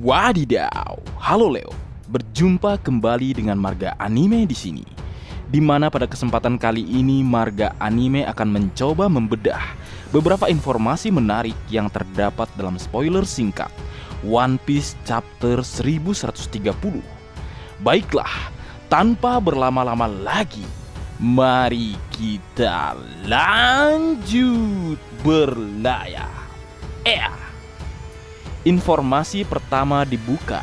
Wadidaw, halo Leo. Berjumpa kembali dengan Marga Anime di sini. Di mana pada kesempatan kali ini Marga Anime akan mencoba membedah beberapa informasi menarik yang terdapat dalam spoiler singkat One Piece Chapter 1130. Baiklah, tanpa berlama-lama lagi, mari kita lanjut berlayar. Informasi pertama dibuka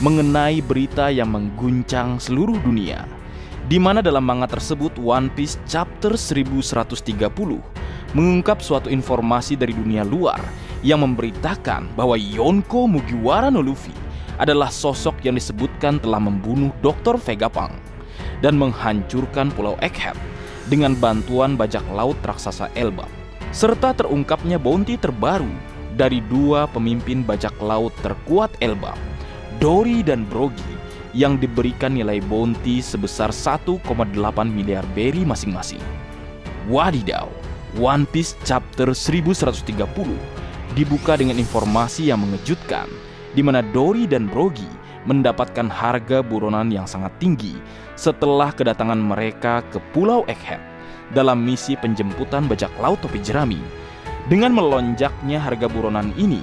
mengenai berita yang mengguncang seluruh dunia, di mana dalam manga tersebut One Piece Chapter 1130 mengungkap suatu informasi dari dunia luar yang memberitakan bahwa Yonko Mugiwara no Luffy adalah sosok yang disebutkan telah membunuh Dr. Vegapunk dan menghancurkan Pulau Egghead dengan bantuan bajak laut raksasa Elbap, serta terungkapnya bounty terbaru dari dua pemimpin bajak laut terkuat Elbap, Dory dan Brogy, yang diberikan nilai bounty sebesar 1,8 miliar berry masing-masing. Wadidaw, One Piece Chapter 1130 dibuka dengan informasi yang mengejutkan, di mana Dory dan Brogy mendapatkan harga buronan yang sangat tinggi setelah kedatangan mereka ke Pulau Egghead dalam misi penjemputan bajak laut topi jerami. Dengan melonjaknya harga buronan ini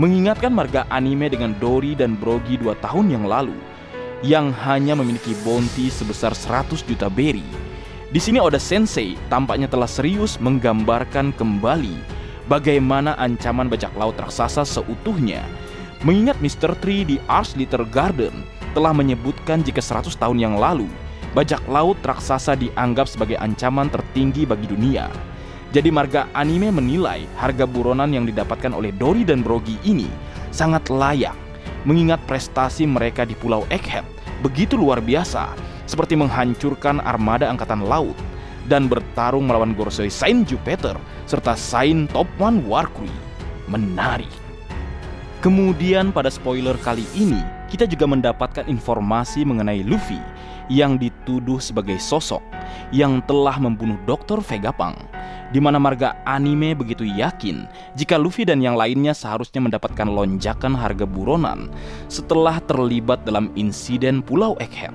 mengingatkan Marga Anime dengan Dory dan Brogy 2 tahun yang lalu yang hanya memiliki bounty sebesar 100 juta berry. Di sini Oda Sensei tampaknya telah serius menggambarkan kembali bagaimana ancaman bajak laut raksasa seutuhnya, mengingat Mr. Tree di Ars Little Garden telah menyebutkan jika 100 tahun yang lalu bajak laut raksasa dianggap sebagai ancaman tertinggi bagi dunia. Jadi Marga Anime menilai harga buronan yang didapatkan oleh Dory dan Brogy ini sangat layak, mengingat prestasi mereka di Pulau Egghead begitu luar biasa, seperti menghancurkan armada angkatan laut dan bertarung melawan Gorosei Saint Jupiter serta Saint Top One War Crew. Menarik. Kemudian pada spoiler kali ini kita juga mendapatkan informasi mengenai Luffy yang dituduh sebagai sosok yang telah membunuh Dr. Vegapunk, di mana Marga Anime begitu yakin jika Luffy dan yang lainnya seharusnya mendapatkan lonjakan harga buronan setelah terlibat dalam insiden Pulau Egghead.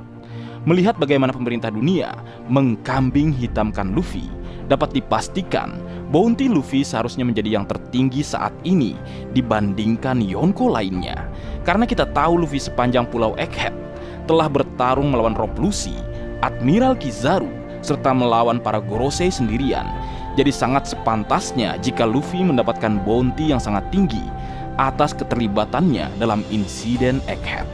Melihat bagaimana pemerintah dunia mengkambing hitamkan Luffy, dapat dipastikan bounty Luffy seharusnya menjadi yang tertinggi saat ini dibandingkan Yonko lainnya. Karena kita tahu Luffy sepanjang Pulau Egghead telah bertarung melawan Rob Lucy, Admiral Kizaru, serta melawan para Gorosei sendirian. Jadi sangat sepantasnya jika Luffy mendapatkan bounty yang sangat tinggi atas keterlibatannya dalam insiden Egghead.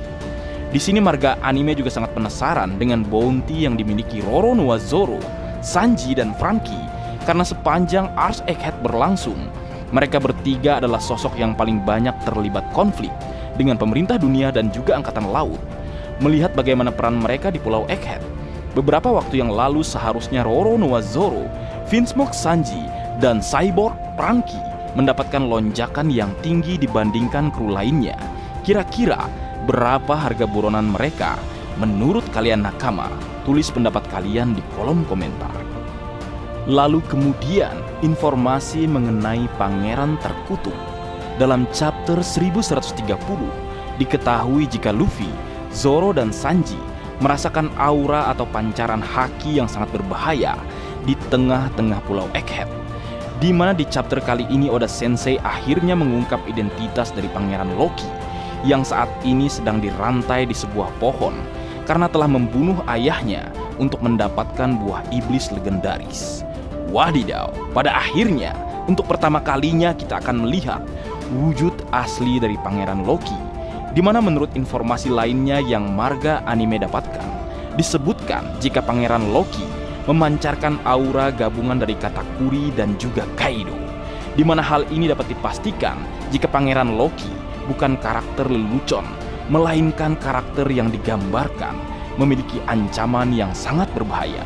Di sini Marga Anime juga sangat penasaran dengan bounty yang dimiliki Roronoa Zoro, Sanji, dan Franky, karena sepanjang Ars Egghead berlangsung, mereka bertiga adalah sosok yang paling banyak terlibat konflik dengan pemerintah dunia dan juga angkatan laut. Melihat bagaimana peran mereka di Pulau Egghead, beberapa waktu yang lalu seharusnya Roronoa Zoro, Vinsmoke Sanji, dan Cyborg Franky mendapatkan lonjakan yang tinggi dibandingkan kru lainnya. Kira-kira berapa harga buronan mereka menurut kalian nakama? Tulis pendapat kalian di kolom komentar. Lalu kemudian informasi mengenai Pangeran Terkutuk. Dalam chapter 1130 diketahui jika Luffy, Zoro, dan Sanji merasakan aura atau pancaran haki yang sangat berbahaya di tengah-tengah Pulau Egghead, di mana di chapter kali ini Oda Sensei akhirnya mengungkap identitas dari Pangeran Loki yang saat ini sedang dirantai di sebuah pohon karena telah membunuh ayahnya untuk mendapatkan buah iblis legendaris. Wadidaw, pada akhirnya untuk pertama kalinya kita akan melihat wujud asli dari Pangeran Loki, di mana menurut informasi lainnya yang Marga Anime dapatkan, disebutkan jika Pangeran Loki memancarkan aura gabungan dari Katakuri dan juga Kaido, di mana hal ini dapat dipastikan jika Pangeran Loki bukan karakter lelucon, melainkan karakter yang digambarkan memiliki ancaman yang sangat berbahaya.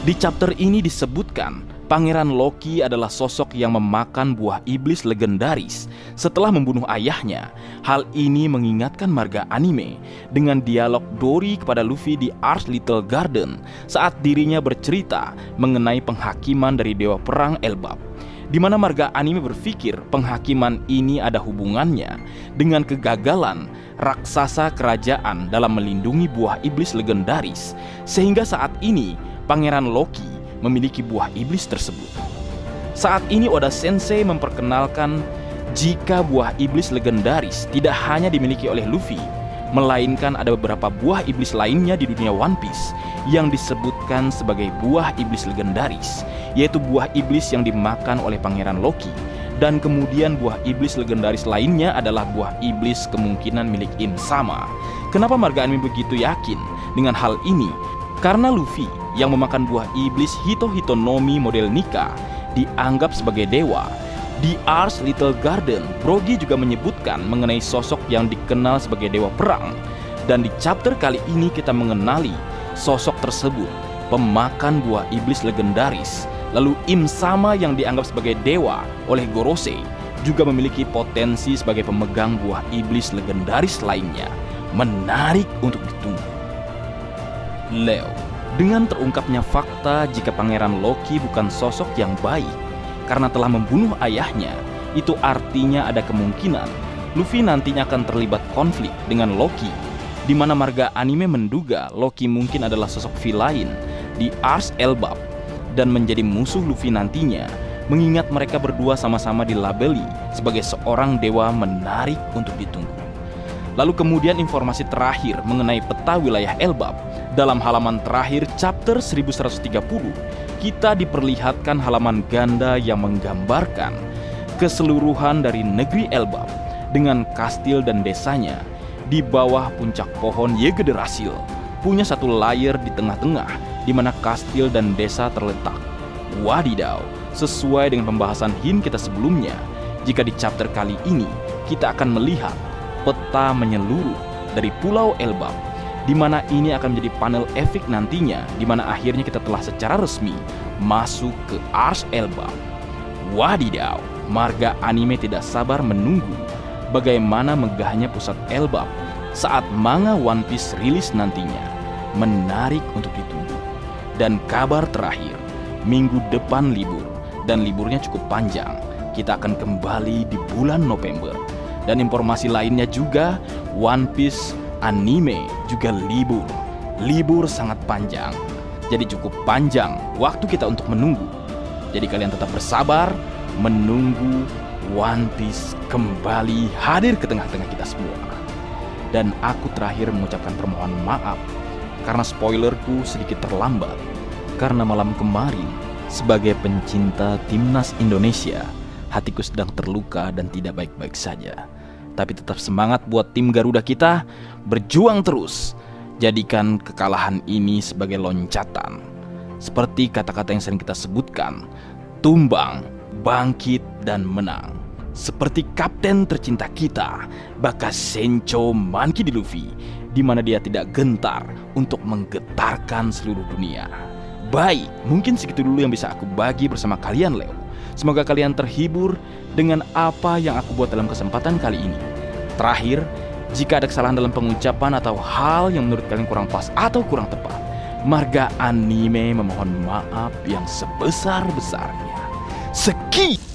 Di chapter ini disebutkan Pangeran Loki adalah sosok yang memakan buah iblis legendaris setelah membunuh ayahnya. Hal ini mengingatkan Marga Anime dengan dialog Dory kepada Luffy di Ars Little Garden saat dirinya bercerita mengenai penghakiman dari Dewa Perang Elbap, di mana marga anime berpikir penghakiman ini ada hubungannya dengan kegagalan raksasa kerajaan dalam melindungi buah iblis legendaris, sehingga saat ini Pangeran Loki memiliki buah iblis tersebut. Saat ini Oda Sensei memperkenalkan jika buah iblis legendaris tidak hanya dimiliki oleh Luffy, melainkan ada beberapa buah iblis lainnya di dunia One Piece yang disebutkan sebagai buah iblis legendaris, yaitu buah iblis yang dimakan oleh Pangeran Loki. Dan kemudian buah iblis legendaris lainnya adalah buah iblis kemungkinan milik Im Sama. Kenapa marga anime begitu yakin dengan hal ini? Karena Luffy yang memakan buah iblis Hito Hitonomi model Nika dianggap sebagai dewa. Di Ars Little Garden, Brogy juga menyebutkan mengenai sosok yang dikenal sebagai dewa perang. Dan di chapter kali ini kita mengenali sosok tersebut, pemakan buah iblis legendaris. Lalu Im Sama yang dianggap sebagai dewa oleh Gorosei juga memiliki potensi sebagai pemegang buah iblis legendaris lainnya. Menarik untuk ditunggu. Leo, dengan terungkapnya fakta jika Pangeran Loki bukan sosok yang baik karena telah membunuh ayahnya, itu artinya ada kemungkinan Luffy nantinya akan terlibat konflik dengan Loki, di mana marga anime menduga Loki mungkin adalah sosok villain di Ars Elbap dan menjadi musuh Luffy nantinya, mengingat mereka berdua sama-sama dilabeli sebagai seorang dewa. Menarik untuk ditunggu. Lalu kemudian informasi terakhir mengenai peta wilayah Elbap. Dalam halaman terakhir chapter 1130, kita diperlihatkan halaman ganda yang menggambarkan keseluruhan dari negeri Elbap dengan kastil dan desanya di bawah puncak pohon Yggdrasil, punya satu layer di tengah-tengah di mana kastil dan desa terletak. Wadidaw, sesuai dengan pembahasan Hin kita sebelumnya, jika di chapter kali ini kita akan melihat peta menyeluruh dari Pulau Elbap, di mana ini akan menjadi panel efek nantinya, di mana akhirnya kita telah secara resmi masuk ke Ars Elbap. Wadidaw, marga anime tidak sabar menunggu bagaimana megahnya pusat Elbap saat manga One Piece rilis nantinya. Menarik untuk ditunggu. Dan kabar terakhir, minggu depan libur, dan liburnya cukup panjang. Kita akan kembali di bulan November. Dan informasi lainnya juga, One Piece anime juga libur. Libur sangat panjang, jadi cukup panjang waktu kita untuk menunggu. Jadi kalian tetap bersabar menunggu One Piece kembali hadir ke tengah-tengah kita semua. Dan aku terakhir mengucapkan permohonan maaf karena spoilerku sedikit terlambat, karena malam kemarin sebagai pencinta timnas Indonesia, hatiku sedang terluka dan tidak baik-baik saja. Tapi tetap semangat buat tim Garuda kita, berjuang terus. Jadikan kekalahan ini sebagai loncatan. Seperti kata-kata yang sering kita sebutkan, tumbang, bangkit, dan menang. Seperti kapten tercinta kita, Baka Sencho Monkey D. Luffy, di mana dia tidak gentar untuk menggetarkan seluruh dunia. Baik, mungkin segitu dulu yang bisa aku bagi bersama kalian, Leo. Semoga kalian terhibur dengan apa yang aku buat dalam kesempatan kali ini. Terakhir, jika ada kesalahan dalam pengucapan atau hal yang menurut kalian kurang pas atau kurang tepat, marga anime memohon maaf yang sebesar-besarnya. Sekian.